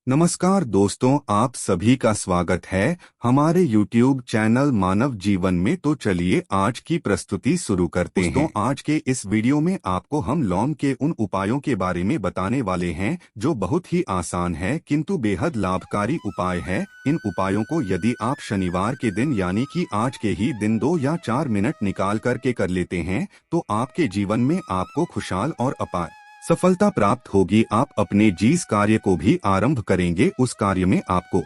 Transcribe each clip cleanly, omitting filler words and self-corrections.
नमस्कार दोस्तों, आप सभी का स्वागत है हमारे YouTube चैनल मानव जीवन में। तो चलिए आज की प्रस्तुति शुरू करते हैं। दोस्तों, आज के इस वीडियो में आपको हम लौंग के उन उपायों के बारे में बताने वाले हैं जो बहुत ही आसान है किंतु बेहद लाभकारी उपाय है। इन उपायों को यदि आप शनिवार के दिन यानी कि आज के ही दिन 2 या 4 मिनट निकाल करके कर लेते हैं तो आपके जीवन में आपको खुशहाल और अपार सफलता प्राप्त होगी। आप अपने जिस कार्य को भी आरंभ करेंगे उस कार्य में आपको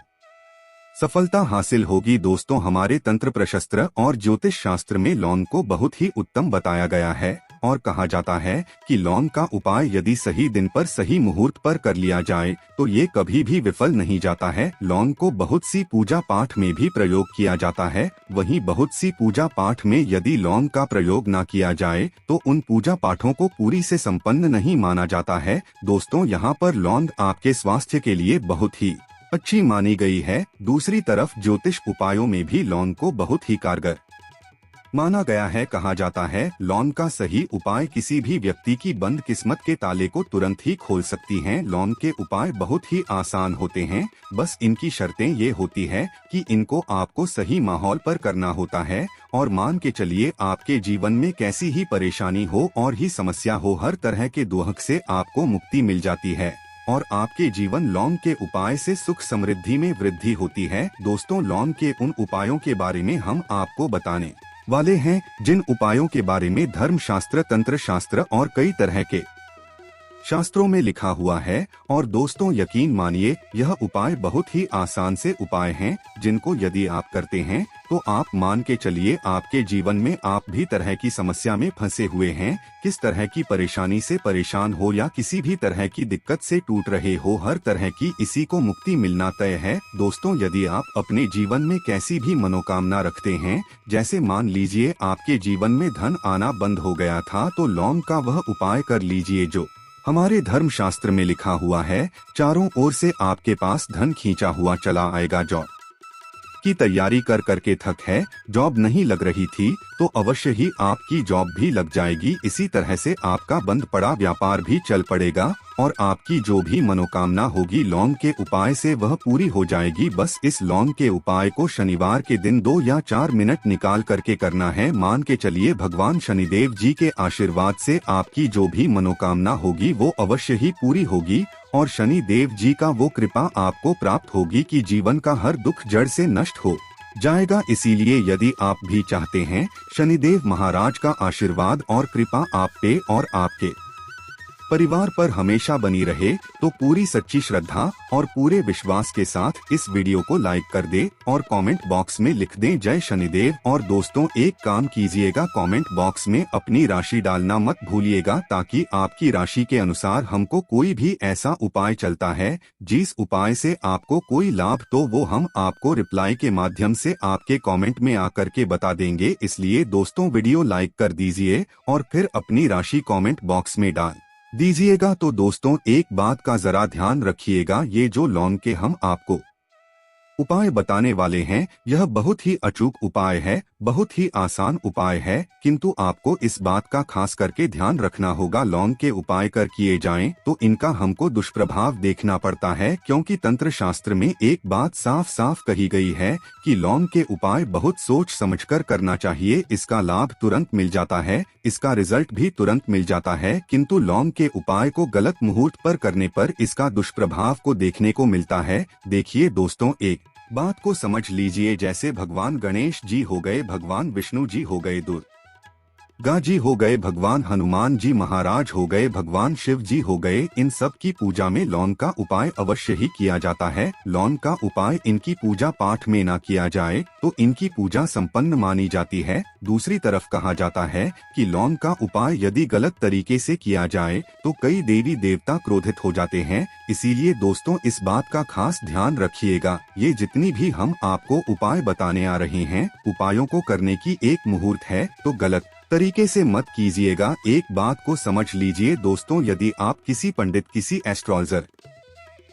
सफलता हासिल होगी। दोस्तों, हमारे तंत्र प्रशास्त्र और ज्योतिष शास्त्र में लौंग को बहुत ही उत्तम बताया गया है और कहा जाता है कि लौंग का उपाय यदि सही दिन पर सही मुहूर्त पर कर लिया जाए तो ये कभी भी विफल नहीं जाता है। लौंग को बहुत सी पूजा पाठ में भी प्रयोग किया जाता है। वहीं बहुत सी पूजा पाठ में यदि लौंग का प्रयोग न किया जाए तो उन पूजा पाठों को पूरी से संपन्न नहीं माना जाता है। दोस्तों, यहाँ पर लौंग आपके स्वास्थ्य के लिए बहुत ही अच्छी मानी गई है। दूसरी तरफ ज्योतिष उपायों में भी लौंग को बहुत ही कारगर माना गया है। कहा जाता है लौंग का सही उपाय किसी भी व्यक्ति की बंद किस्मत के ताले को तुरंत ही खोल सकती हैं। लौंग के उपाय बहुत ही आसान होते हैं, बस इनकी शर्तें ये होती है कि इनको आपको सही माहौल पर करना होता है। और मान के चलिए आपके जीवन में कैसी ही परेशानी हो और ही समस्या हो, हर तरह के दुख से आपको मुक्ति मिल जाती है और आपके जीवन लौंग के उपाय से सुख समृद्धि में वृद्धि होती है। दोस्तों, लौंग के उन उपायों के बारे में हम आपको बताने वाले हैं जिन उपायों के बारे में धर्म शास्त्र, तंत्र शास्त्र और कई तरह के शास्त्रों में लिखा हुआ है। और दोस्तों, यकीन मानिए यह उपाय बहुत ही आसान से उपाय हैं जिनको यदि आप करते हैं तो आप मान के चलिए आपके जीवन में आप भी तरह की समस्या में फंसे हुए हैं, किस तरह की परेशानी से परेशान हो या किसी भी तरह की दिक्कत से टूट रहे हो, हर तरह की इसी को मुक्ति मिलना तय है। दोस्तों, यदि आप अपने जीवन में कैसी भी मनोकामना रखते हैं, जैसे मान लीजिए आपके जीवन में धन आना बंद हो गया था, तो लौंग का वह उपाय कर लीजिए जो हमारे धर्म शास्त्र में लिखा हुआ है। चारों ओर से आपके पास धन खींचा हुआ चला आएगा। जॉब की तैयारी कर करके थक है, जॉब नहीं लग रही थी तो अवश्य ही आपकी जॉब भी लग जाएगी। इसी तरह से आपका बंद पड़ा व्यापार भी चल पड़ेगा और आपकी जो भी मनोकामना होगी लौंग के उपाय से वह पूरी हो जाएगी। बस इस लौंग के उपाय को शनिवार के दिन 2 या 4 मिनट निकाल करके करना है। मान के चलिए भगवान शनिदेव जी के आशीर्वाद से आपकी जो भी मनोकामना होगी वो अवश्य ही पूरी होगी और शनि देव जी का वो कृपा आपको प्राप्त होगी कि जीवन का हर दुख जड़ से नष्ट हो जाएगा। इसीलिए यदि आप भी चाहते हैं शनिदेव महाराज का आशीर्वाद और कृपा आप पे और आपके परिवार पर हमेशा बनी रहे तो पूरी सच्ची श्रद्धा और पूरे विश्वास के साथ इस वीडियो को लाइक कर दे और कमेंट बॉक्स में लिख दें जय शनिदेव। और दोस्तों, एक काम कीजिएगा, कमेंट बॉक्स में अपनी राशि डालना मत भूलिएगा ताकि आपकी राशि के अनुसार हमको कोई भी ऐसा उपाय चलता है जिस उपाय से आपको कोई लाभ, तो वो हम आपको रिप्लाई के माध्यम से आपके कॉमेंट में आकर के बता देंगे। इसलिए दोस्तों, वीडियो लाइक कर दीजिए और फिर अपनी राशि कॉमेंट बॉक्स में डाल दीजिएगा। तो दोस्तों, एक बात का जरा ध्यान रखिएगा, ये जो लौंग के हम आपको उपाय बताने वाले हैं यह बहुत ही अचूक उपाय है, बहुत ही आसान उपाय है, किंतु आपको इस बात का खास करके ध्यान रखना होगा। लौंग के उपाय कर किए जाएं तो इनका हमको दुष्प्रभाव देखना पड़ता है, क्योंकि तंत्र शास्त्र में एक बात साफ साफ कही गई है कि लौंग के उपाय बहुत सोच समझकर करना चाहिए। इसका लाभ तुरंत मिल जाता है, इसका रिजल्ट भी तुरंत मिल जाता है, किंतु लौंग के उपाय को गलत मुहूर्त पर करने पर इसका दुष्प्रभाव को देखने को मिलता है। देखिए दोस्तों, एक बात को समझ लीजिए, जैसे भगवान गणेश जी हो गए, भगवान विष्णु जी हो गए, दुर्गा जी हो गए, भगवान हनुमान जी महाराज हो गए, भगवान शिव जी हो गए, इन सब की पूजा में लौंग का उपाय अवश्य ही किया जाता है। लौंग का उपाय इनकी पूजा पाठ में ना किया जाए तो इनकी पूजा संपन्न मानी जाती है। दूसरी तरफ कहा जाता है कि लौंग का उपाय यदि गलत तरीके से किया जाए तो कई देवी देवता क्रोधित हो जाते हैं। इसीलिए दोस्तों, इस बात का खास ध्यान रखिएगा। ये जितनी भी हम आपको उपाय बताने आ रहे हैं, उपायों को करने की एक मुहूर्त है तो गलत तरीके से मत कीजिएगा। एक बात को समझ लीजिए दोस्तों, यदि आप किसी पंडित, किसी एस्ट्रोलॉजर,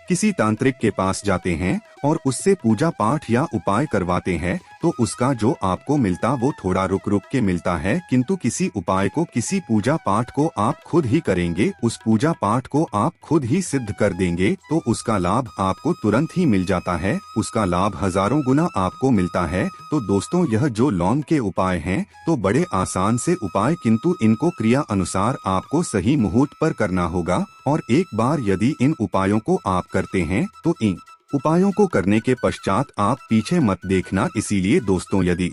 किसी तांत्रिक के पास जाते हैं और उससे पूजा पाठ या उपाय करवाते हैं तो उसका जो आपको मिलता वो थोड़ा रुक रुक के मिलता है, किंतु किसी उपाय को, किसी पूजा पाठ को आप खुद ही करेंगे, उस पूजा पाठ को आप खुद ही सिद्ध कर देंगे तो उसका लाभ आपको तुरंत ही मिल जाता है, उसका लाभ हजारों गुना आपको मिलता है। तो दोस्तों, यह जो लौंग के उपाय हैं तो बड़े आसान से उपाय, किंतु इनको क्रिया अनुसार आपको सही मुहूर्त पर करना होगा। और एक बार यदि इन उपायों को आप करते हैं तो इन उपायों को करने के पश्चात आप पीछे मत देखना। इसीलिए दोस्तों, यदि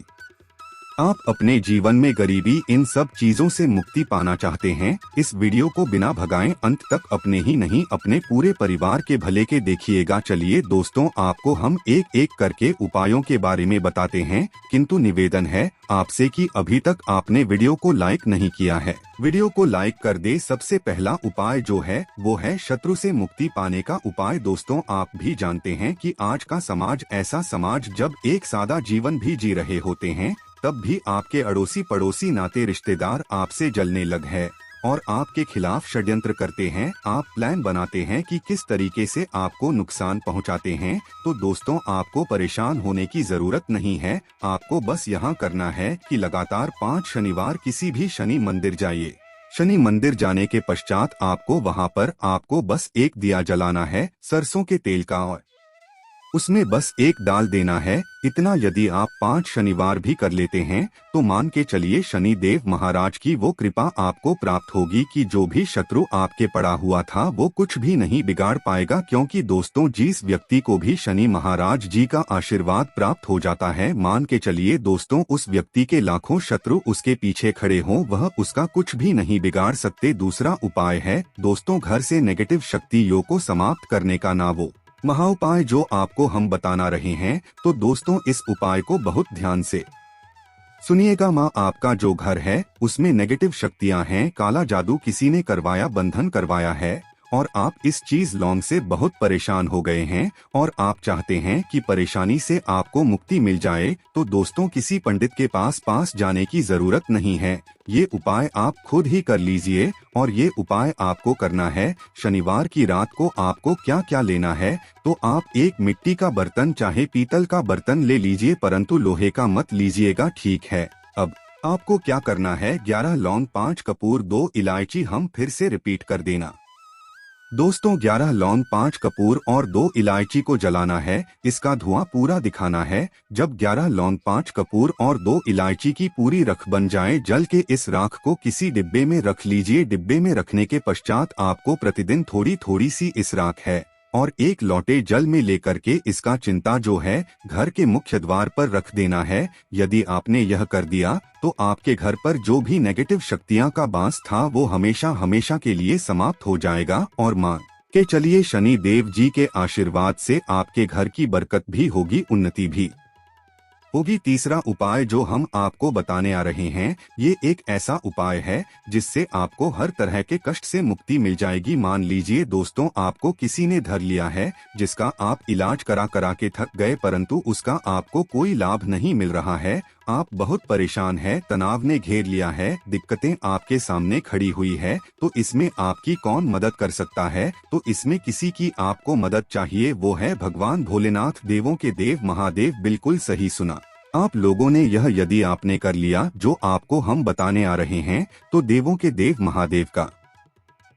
आप अपने जीवन में गरीबी, इन सब चीजों से मुक्ति पाना चाहते हैं, इस वीडियो को बिना भगाएं अंत तक अपने ही नहीं अपने पूरे परिवार के भले के देखिएगा। चलिए दोस्तों, आपको हम एक एक करके उपायों के बारे में बताते हैं, किंतु निवेदन है आपसे कि अभी तक आपने वीडियो को लाइक नहीं किया है, वीडियो को लाइक कर दे। सबसे पहला उपाय जो है वो है शत्रु से मुक्ति पाने का उपाय। दोस्तों, आप भी जानते हैं कि आज का समाज ऐसा समाज, जब एक सादा जीवन भी जी रहे होते हैं तब भी आपके अड़ोसी पड़ोसी नाते रिश्तेदार आपसे जलने लग है और आपके खिलाफ षड्यंत्र करते हैं। आप प्लान बनाते हैं कि किस तरीके से आपको नुकसान पहुंचाते हैं। तो दोस्तों, आपको परेशान होने की जरूरत नहीं है, आपको बस यहाँ करना है कि लगातार 5 शनिवार किसी भी शनि मंदिर जाइए। शनि मंदिर जाने के पश्चात आपको वहाँ पर आपको बस एक दिया जलाना है सरसों के तेल का, और उसमें बस एक डाल देना है। इतना यदि आप 5 शनिवार भी कर लेते हैं तो मान के चलिए शनि देव महाराज की वो कृपा आपको प्राप्त होगी कि जो भी शत्रु आपके पड़ा हुआ था वो कुछ भी नहीं बिगाड़ पाएगा। क्योंकि दोस्तों, जिस व्यक्ति को भी शनि महाराज जी का आशीर्वाद प्राप्त हो जाता है, मान के चलिए दोस्तों, उस व्यक्ति के लाखों शत्रु उसके पीछे खड़े हों, वह उसका कुछ भी नहीं बिगाड़ सकते। दूसरा उपाय है दोस्तों, घर से नेगेटिव शक्तियों को समाप्त करने का ना वो महाउपाय जो आपको हम बताना रहे हैं। तो दोस्तों, इस उपाय को बहुत ध्यान से सुनिएगा। माँ, आपका जो घर है उसमें नेगेटिव शक्तियाँ हैं, काला जादू किसी ने करवाया, बंधन करवाया है और आप इस चीज लौंग से बहुत परेशान हो गए हैं और आप चाहते हैं कि परेशानी से आपको मुक्ति मिल जाए, तो दोस्तों, किसी पंडित के पास जाने की जरूरत नहीं है। ये उपाय आप खुद ही कर लीजिए। और ये उपाय आपको करना है शनिवार की रात को। आपको क्या क्या लेना है, तो आप एक मिट्टी का बर्तन, चाहे पीतल का बर्तन ले लीजिए, परंतु लोहे का मत लीजिएगा, ठीक है। अब आपको क्या करना है, 11 लौंग, 5 कपूर, 2 इलायची। हम फिर से रिपीट कर देना दोस्तों, 11 लौंग, 5 कपूर और 2 इलायची को जलाना है, इसका धुआं पूरा दिखाना है। जब 11 लौंग, 5 कपूर और 2 इलायची की पूरी रख बन जाए, जल के इस राख को किसी डिब्बे में रख लीजिए। डिब्बे में रखने के पश्चात आपको प्रतिदिन थोड़ी थोड़ी सी इस राख है और एक लोटे जल में लेकर के इसका चिंता जो है घर के मुख्य द्वार पर रख देना है। यदि आपने यह कर दिया तो आपके घर पर जो भी नेगेटिव शक्तियां का बांस था वो हमेशा हमेशा के लिए समाप्त हो जाएगा। और मान के चलिए शनि देव जी के आशीर्वाद से आपके घर की बरकत भी होगी, उन्नति भी होगी। तीसरा उपाय जो हम आपको बताने आ रहे हैं, ये एक ऐसा उपाय है जिससे आपको हर तरह के कष्ट से मुक्ति मिल जाएगी। मान लीजिए दोस्तों, आपको किसी ने धर लिया है, जिसका आप इलाज करा करा के थक गए, परंतु उसका आपको कोई लाभ नहीं मिल रहा है। आप बहुत परेशान है, तनाव ने घेर लिया है, दिक्कतें आपके सामने खड़ी हुई है। तो इसमें आपकी कौन मदद कर सकता है, तो इसमें किसी की आपको मदद चाहिए, वो है भगवान भोलेनाथ, देवों के देव महादेव। बिल्कुल सही सुना आप लोगों ने। यह यदि आपने कर लिया जो आपको हम बताने आ रहे हैं, तो देवों के देव महादेव का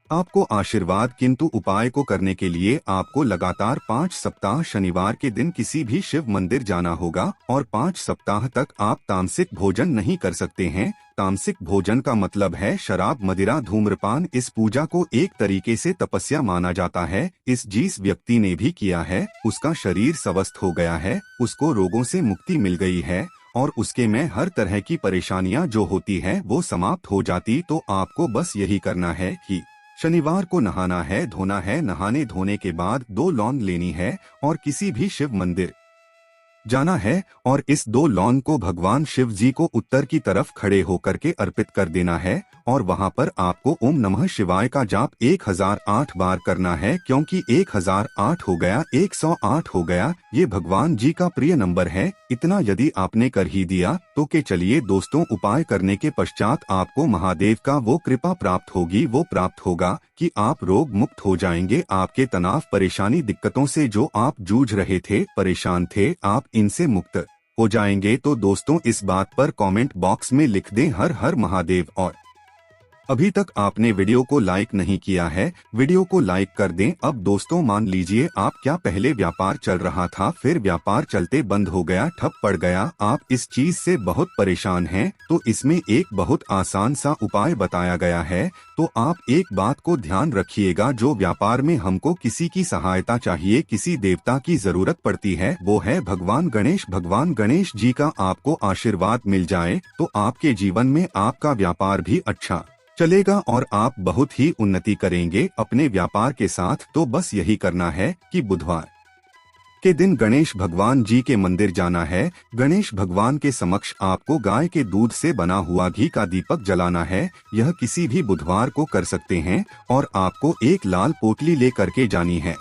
आपको आशीर्वाद। किंतु उपाय को करने के लिए आपको लगातार 5 सप्ताह शनिवार के दिन किसी भी शिव मंदिर जाना होगा और 5 सप्ताह तक आप तामसिक भोजन नहीं कर सकते हैं। तामसिक भोजन का मतलब है शराब, मदिरा, धूम्रपान। इस पूजा को एक तरीके से तपस्या माना जाता है। इस जिस व्यक्ति ने भी किया है उसका शरीर स्वस्थ हो गया है, उसको रोगों से मुक्ति मिल गई है और उसके में हर तरह की परेशानियां जो होती है वो समाप्त हो जाती। तो आपको बस यही करना है कि शनिवार को नहाना है, धोना है। नहाने धोने के बाद 2 लौंग लेनी है और किसी भी शिव मंदिर जाना है और इस 2 लौंग को भगवान शिव जी को उत्तर की तरफ खड़े होकर के अर्पित कर देना है और वहां पर आपको ओम नमः शिवाय का जाप 1008 बार करना है। क्योंकि 1008 हो गया, 108 हो गया, ये भगवान जी का प्रिय नंबर है। इतना यदि आपने कर ही दिया तो के चलिए दोस्तों, उपाय करने के पश्चात आपको महादेव का वो कृपा प्राप्त होगी, वो प्राप्त होगा कि आप रोग मुक्त हो जाएंगे। आपके तनाव, परेशानी, दिक्कतों से जो आप जूझ रहे थे, परेशान थे, आप इनसे मुक्त हो जाएंगे। तो दोस्तों, इस बात पर कमेंट बॉक्स में लिख दें हर हर महादेव। और अभी तक आपने वीडियो को लाइक नहीं किया है, वीडियो को लाइक कर दें। अब दोस्तों, मान लीजिए आप क्या पहले व्यापार चल रहा था, फिर व्यापार चलते बंद हो गया, ठप पड़ गया, आप इस चीज से बहुत परेशान हैं, तो इसमें एक बहुत आसान सा उपाय बताया गया है। तो आप एक बात को ध्यान रखिएगा, जो व्यापार में हमको किसी की सहायता चाहिए, किसी देवता की जरूरत पड़ती है, वो है भगवान गणेश। भगवान गणेश जी का आपको आशीर्वाद मिल जाए तो आपके जीवन में आपका व्यापार भी अच्छा चलेगा और आप बहुत ही उन्नति करेंगे अपने व्यापार के साथ। तो बस यही करना है कि बुधवार के दिन गणेश भगवान जी के मंदिर जाना है। गणेश भगवान के समक्ष आपको गाय के दूध से बना हुआ घी का दीपक जलाना है। यह किसी भी बुधवार को कर सकते हैं और आपको एक लाल पोटली ले करके जानी है।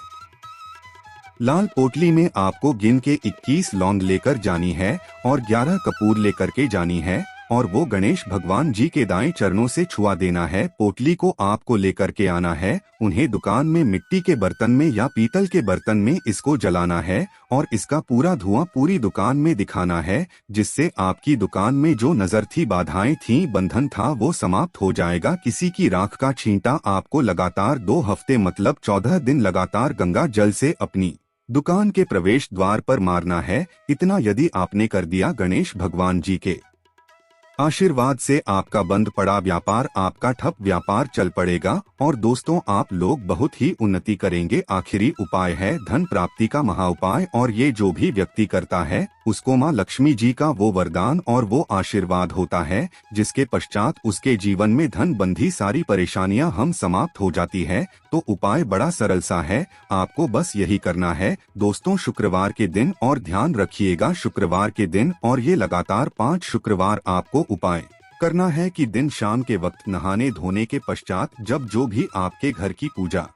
लाल पोटली में आपको गिन के 21 लौंग लेकर जानी है और 11 कपूर लेकर के जानी है और वो गणेश भगवान जी के दाएं चरणों से छुआ देना है। पोटली को आपको लेकर के आना है, उन्हें दुकान में मिट्टी के बर्तन में या पीतल के बर्तन में इसको जलाना है और इसका पूरा धुआं पूरी दुकान में दिखाना है, जिससे आपकी दुकान में जो नजर थी, बाधाएं थी, बंधन था, वो समाप्त हो जाएगा। किसी की राख का छींटा आपको लगातार 2 हफ्ते मतलब 14 दिन लगातार गंगा जल से अपनी दुकान के प्रवेश द्वार पर मारना है। इतना यदि आपने कर दिया, गणेश भगवान जी के आशीर्वाद से आपका बंद पड़ा व्यापार, आपका ठप व्यापार चल पड़ेगा और दोस्तों, आप लोग बहुत ही उन्नति करेंगे। आखिरी उपाय है धन प्राप्ति का महा उपाय, और ये जो भी व्यक्ति करता है उसको माँ लक्ष्मी जी का वो वरदान और वो आशीर्वाद होता है, जिसके पश्चात उसके जीवन में धन बंधी सारी परेशानियां हम समाप्त हो जाती है। तो उपाय बड़ा सरल सा है, आपको बस यही करना है दोस्तों, शुक्रवार के दिन। और ध्यान रखिएगा, शुक्रवार के दिन, और ये लगातार 5 शुक्रवार आपको उपाय करना है कि दिन शाम के वक्त नहाने धोने के पश्चात, जब जो भी आपके घर की पूजा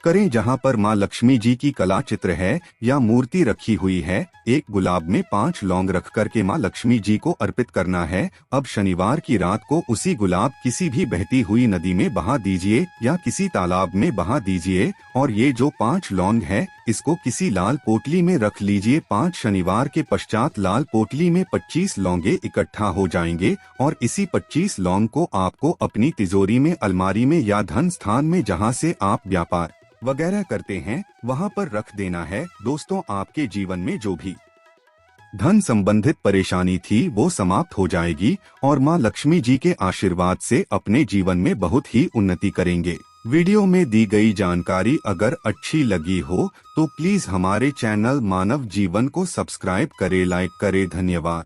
करें, जहां पर माँ लक्ष्मी जी की कला चित्र है या मूर्ति रखी हुई है, एक गुलाब में 5 लौंग रख करके माँ लक्ष्मी जी को अर्पित करना है। अब शनिवार की रात को उसी गुलाब किसी भी बहती हुई नदी में बहा दीजिए या किसी तालाब में बहा दीजिए और ये जो 5 लौंग है, इसको किसी लाल पोटली में रख लीजिए। 5 शनिवार के पश्चात लाल पोटली में 25 लौंगे इकट्ठा हो जाएंगे और इसी 25 लौंग को आपको अपनी तिजोरी में, अलमारी में या धन स्थान में, जहां से आप व्यापार वगैरह करते हैं, वहां पर रख देना है। दोस्तों, आपके जीवन में जो भी धन संबंधित परेशानी थी वो समाप्त हो जाएगी और माँ लक्ष्मी जी के आशीर्वाद से अपने जीवन में बहुत ही उन्नति करेंगे। वीडियो में दी गई जानकारी अगर अच्छी लगी हो तो प्लीज हमारे चैनल मानव जीवन को सब्सक्राइब करें, लाइक करें। धन्यवाद।